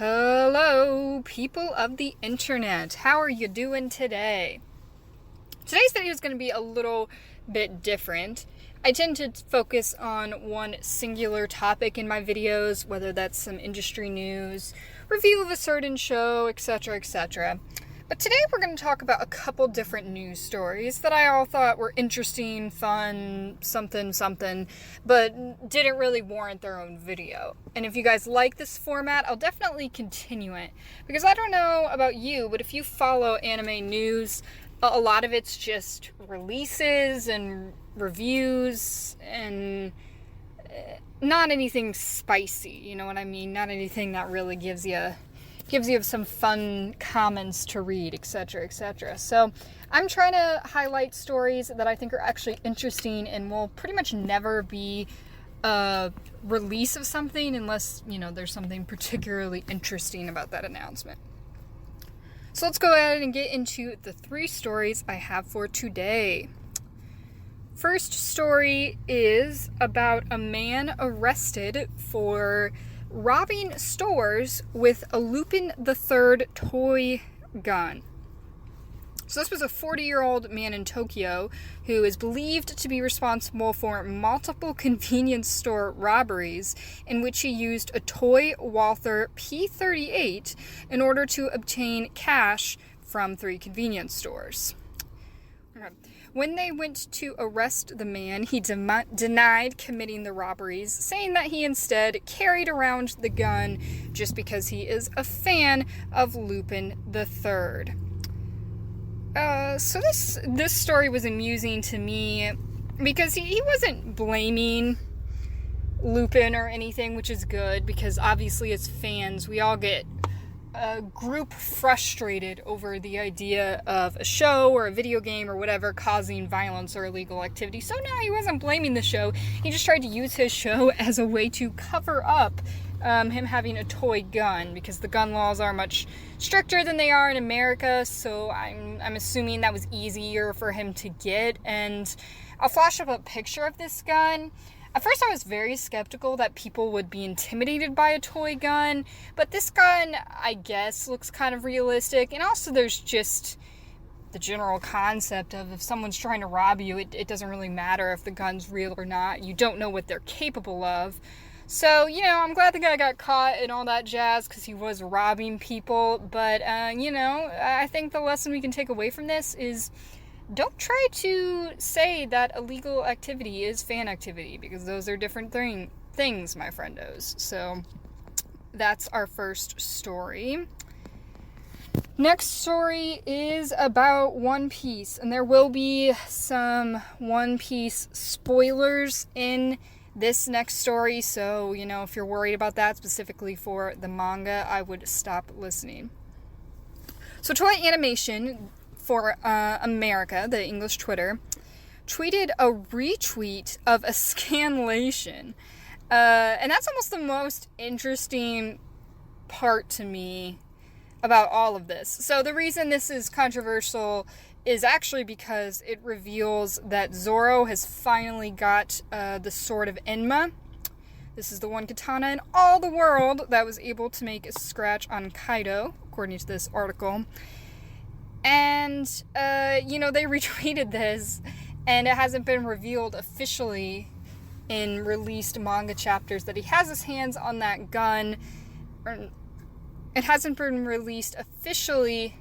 Hello, people of the internet. How are you doing today? Today's video is going to be a little bit different. I tend to focus on one singular topic in my videos, whether that's some industry news, review of a certain show, etc., etc. But today we're going to talk about a couple different news stories that I all thought were interesting, fun, something, but didn't really warrant their own video. And if you guys like this format, I'll definitely continue it. Because I don't know about you, but if you follow anime news, a lot of it's just releases and reviews and not anything spicy, you know what I mean? Not anything that really gives you some fun comments to read, etc., etc. So I'm trying to highlight stories that I think are actually interesting and will pretty much never be a release of something unless, there's something particularly interesting about that announcement. So let's go ahead and get into the 3 stories I have for today. First story is about a man arrested for robbing stores with a Lupin III toy gun. So this was a 40-year-old man in Tokyo who is believed to be responsible for multiple convenience store robberies in which he used a toy Walther P38 in order to obtain cash from 3 convenience stores. When they went to arrest the man, he denied committing the robberies, saying that he instead carried around the gun just because he is a fan of Lupin III. So this story was amusing to me because he wasn't blaming Lupin or anything, which is good because obviously as fans, we all get a group frustrated over the idea of a show or a video game or whatever causing violence or illegal activity. So no, he wasn't blaming the show. He just tried to use his show as a way to cover up him having a toy gun because the gun laws are much stricter than they are in America. So I'm assuming that was easier for him to get. And I'll flash up a picture of this gun. At first, I was very skeptical that people would be intimidated by a toy gun, but this gun, I guess, looks kind of realistic, and also there's just the general concept of if someone's trying to rob you, it doesn't really matter if the gun's real or not. You don't know what they're capable of. So, I'm glad the guy got caught and all that jazz because he was robbing people, but, I think the lesson we can take away from this is don't try to say that illegal activity is fan activity, because those are different things, my friendos. So that's our first story. Next story is about One Piece, and there will be some One Piece spoilers in this next story, so, if you're worried about that specifically for the manga, I would stop listening. So Toei Animation for America, the English Twitter, tweeted a retweet of a scanlation. And that's almost the most interesting part to me about all of this. So the reason this is controversial is actually because it reveals that Zoro has finally got the Sword of Enma. This is the one katana in all the world that was able to make a scratch on Kaido, according to this article. And, they retweeted this, and it hasn't been revealed officially in released manga chapters that he has his hands on that gun. It hasn't been released officially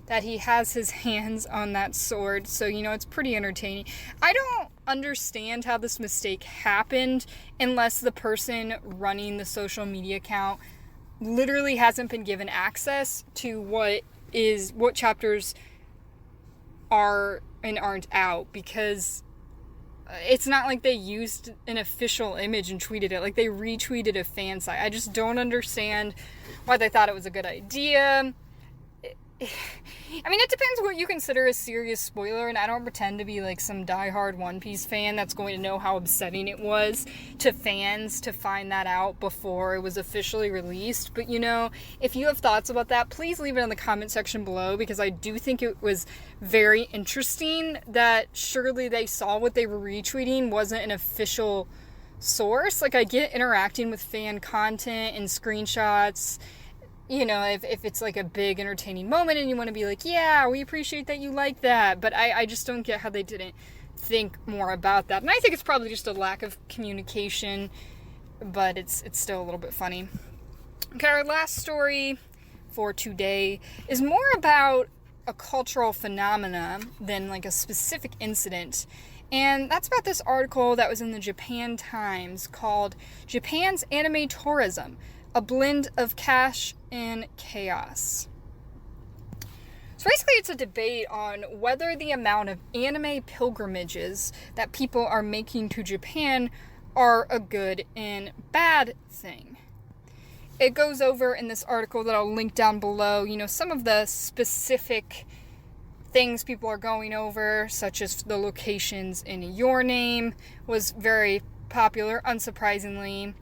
that he has his hands on that sword, so, it's pretty entertaining. I don't understand how this mistake happened unless the person running the social media account literally hasn't been given access to what chapters are and aren't out, because it's not like they used an official image and tweeted it. Like, they retweeted a fan site. I just don't understand why they thought it was a good idea. It depends what you consider a serious spoiler, and I don't pretend to be like some diehard One Piece fan that's going to know how upsetting it was to fans to find that out before it was officially released. But, if you have thoughts about that, please leave it in the comment section below, because I do think it was very interesting that surely they saw what they were retweeting wasn't an official source. Like, I get interacting with fan content and screenshots if it's like a big entertaining moment and you want to be like, yeah, we appreciate that you like that. But I just don't get how they didn't think more about that. And I think it's probably just a lack of communication, but it's still a little bit funny. Okay, our last story for today is more about a cultural phenomena than like a specific incident. And that's about this article that was in the Japan Times called Japan's Anime Tourism, a Blend of Cash and Chaos. So basically it's a debate on whether the amount of anime pilgrimages that people are making to Japan are a good and bad thing. It goes over in this article that I'll link down below, some of the specific things people are going over, such as the locations in Your Name was very popular, unsurprisingly.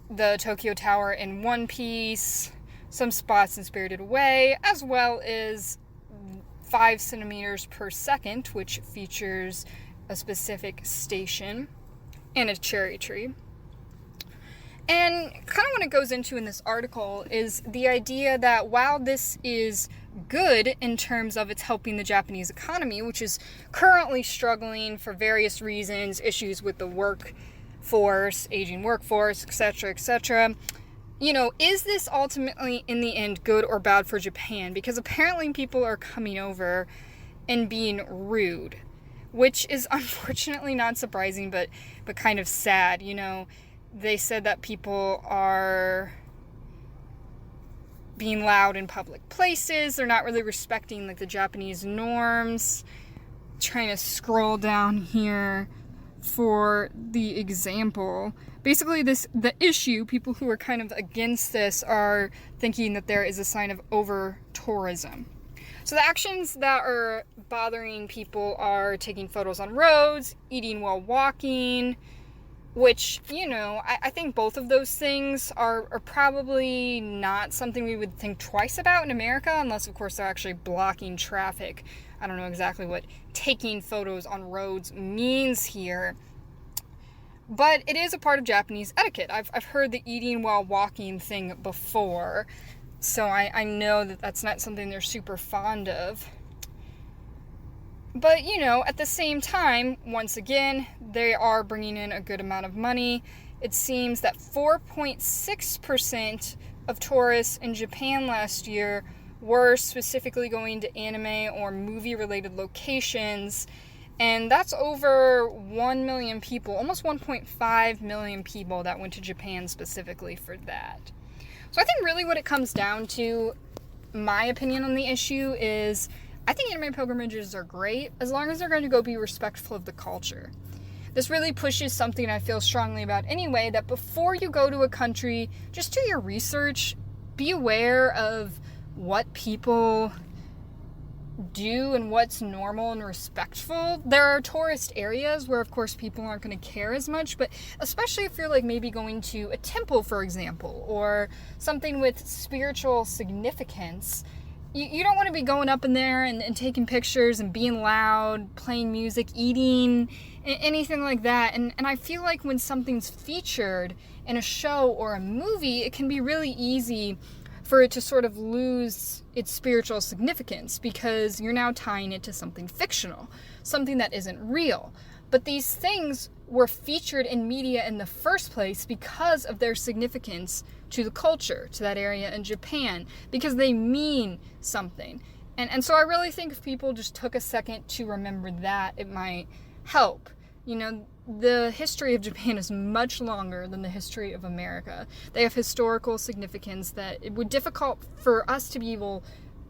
The Tokyo Tower in One Piece, some spots in Spirited Away, as well as 5 centimeters per second, which features a specific station, and a cherry tree. And kind of what it goes into in this article is the idea that while this is good in terms of it's helping the Japanese economy, which is currently struggling for various reasons, issues with the workforce, aging workforce, etc., is this ultimately in the end good or bad for Japan? Because apparently people are coming over and being rude, which is unfortunately not surprising, but kind of sad. They said that people are being loud in public places. They're not really respecting like the Japanese norms. Trying to scroll down here for the example. Basically the issue, people who are kind of against this are thinking that there is a sign of over-tourism. So the actions that are bothering people are taking photos on roads, eating while walking, which, I think both of those things are probably not something we would think twice about in America, unless, of course, they're actually blocking traffic. I don't know exactly what taking photos on roads means here. But it is a part of Japanese etiquette. I've heard the eating while walking thing before, so I know that that's not something they're super fond of. But, at the same time, once again, they are bringing in a good amount of money. It seems that 4.6% of tourists in Japan last year were specifically going to anime or movie-related locations. And that's over 1 million people, almost 1.5 million people that went to Japan specifically for that. So I think really what it comes down to, my opinion on the issue is, I think anime pilgrimages are great as long as they're going to go be respectful of the culture. This really pushes something I feel strongly about anyway, that before you go to a country, just do your research, be aware of what people do and what's normal and respectful. There are tourist areas where, of course, people aren't going to care as much, but especially if you're like maybe going to a temple, for example, or something with spiritual significance, you don't want to be going up in there and taking pictures and being loud, playing music, eating, anything like that. And I feel like when something's featured in a show or a movie, it can be really easy for it to sort of lose its spiritual significance because you're now tying it to something fictional, something that isn't real. But these things were featured in media in the first place because of their significance to the culture, to that area in Japan, because they mean something. And so I really think if people just took a second to remember that, it might help. The history of Japan is much longer than the history of America. They have historical significance that it would be difficult for us to be able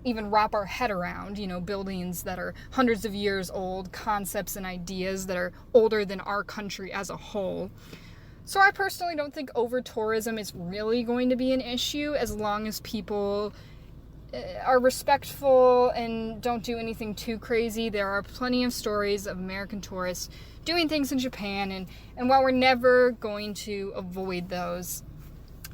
even wrap our head around, buildings that are hundreds of years old, concepts and ideas that are older than our country as a whole. So I personally don't think over-tourism is really going to be an issue as long as people are respectful and don't do anything too crazy. There are plenty of stories of American tourists doing things in Japan, and while we're never going to avoid those,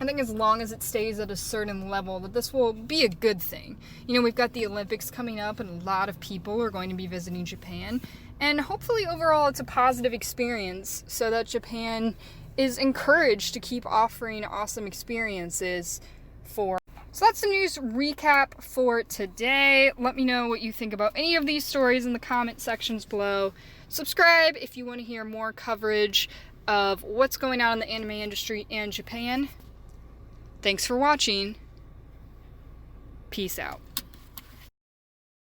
I think as long as it stays at a certain level, that this will be a good thing. We've got the Olympics coming up, and a lot of people are going to be visiting Japan, and hopefully overall it's a positive experience so that Japan is encouraged to keep offering awesome experiences for So that's the news recap for today. Let me know what you think about any of these stories in the comment sections below. Subscribe if you want to hear more coverage of what's going on in the anime industry and Japan. Thanks for watching. Peace out.